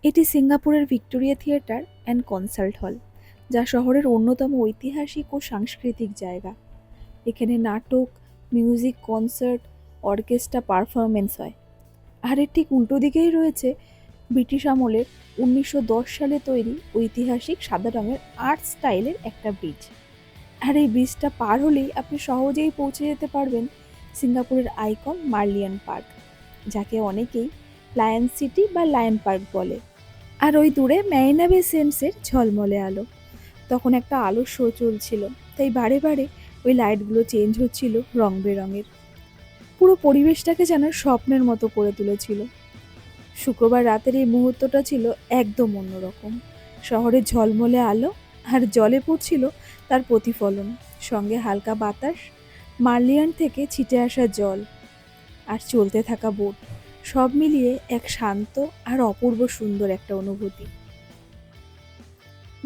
এটি সিঙ্গাপুরের Victoria theatre and concert হল, যা শহরের অন্যতম ঐতিহাসিক ও সাংস্কৃতিক জায়গা। এখানে নাটক, মিউজিক, কনসার্ট, অর্কেস্ট্রা পারফরমেন্স হয়। আর এর ঠিক উল্টো দিকেই রয়েছে ব্রিটিশ আমলের 1910 সালে তৈরি ঐতিহাসিক সাদা রঙের আর্ট স্টাইলের একটা ব্রিজ। আর এই ব্রিজটা পার হলেই আপনি সহজেই পৌঁছে যেতে পারবেন সিঙ্গাপুরের আইকন মার্লিয়ান পার্ক, যাকে অনেকেই লায়ন সিটি বা লায়ন পার্ক বলে। আর ওই দূরে ম্যারিনা বে সেন্টসের ঝলমলে আলো। তখন একটা আলোর শো চলছিল, তাই বারে বারে ওই লাইটগুলো চেঞ্জ হচ্ছিল রং বেরঙের। পুরো পরিবেশটাকে যেন স্বপ্নের মতো করে তুলেছিল। শুক্রবার রাতের এই মুহূর্তটা ছিল একদম অন্যরকম। শহরে ঝলমলে আলো আর জলে পড়ছিল তার প্রতিফলন, সঙ্গে হালকা বাতাস, মার্লিয়ান থেকে ছিটে আসা জল আর চলতে থাকা বোট, সব মিলিয়ে এক শান্ত আর অপূর্ব সুন্দর একটা অনুভূতি।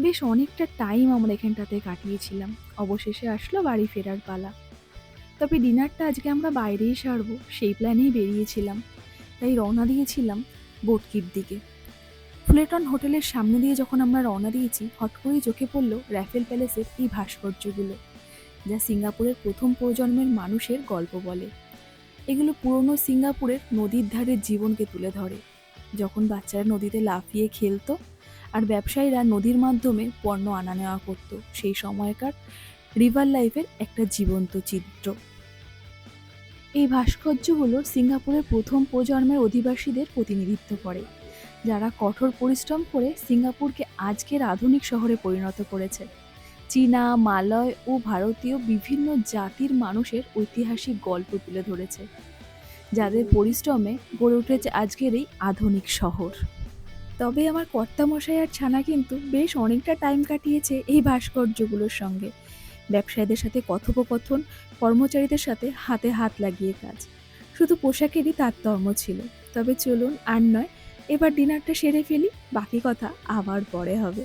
বেশ অনেকটা টাইম আমরা এখানটাতে কাটিয়েছিলাম। অবশেষে আসলো বাড়ি ফেরার পালা। তবে ডিনারটা আজকে আমরা বাইরেই সারবো সেই প্ল্যানেই বেরিয়েছিলাম, তাই রওনা দিয়েছিলাম বোটকিপ দিকে। ফুলেটন হোটেলের সামনে দিয়ে যখন আমরা রওনা দিয়েছি, হট করেই চোখে পড়ল র্যাফেল প্যালেসের এই ভাস্কর্যগুলো, যা সিঙ্গাপুরের প্রথম প্রজন্মের মানুষের গল্প বলে। এগুলো পুরনো সিঙ্গাপুরের নদীর ধারের জীবনকে তুলে ধরে, যখন বাচ্চারা নদীতে লাফিয়ে খেলতো আর ব্যবসায়ীরা নদীর মাধ্যমে পণ্য আনা নেওয়া করতো। সেই সময়কার রিভার লাইফের একটা জীবন্ত চিত্র। এই ভাস্কর্যগুলো সিঙ্গাপুরের প্রথম প্রজন্মের অধিবাসীদের প্রতিনিধিত্ব করে, যারা কঠোর পরিশ্রম করে সিঙ্গাপুরকে আজকের আধুনিক শহরে পরিণত করেছে। চীনা, মালয় ও ভারতীয় বিভিন্ন জাতির মানুষের ঐতিহাসিক গল্প তুলে ধরেছে, যাদের পরিশ্রমে গড়ে উঠেছে আজকের এই আধুনিক শহর। তবে আমার কর্তামশাই আর ছানা কিন্তু বেশ অনেকটা টাইম কাটিয়েছে এই ভাস্কর্যগুলোর সঙ্গে। ব্যবসায়ীদের সাথে কথোপকথন, কর্মচারীদের সাথে হাতে হাত লাগিয়ে কাজ। শুধু পোশাকেরই তারতম্য ছিল। তবে চলুন আর নয়, এবার ডিনারটা সেরে ফেলি, বাকি কথা আবার পরে হবে।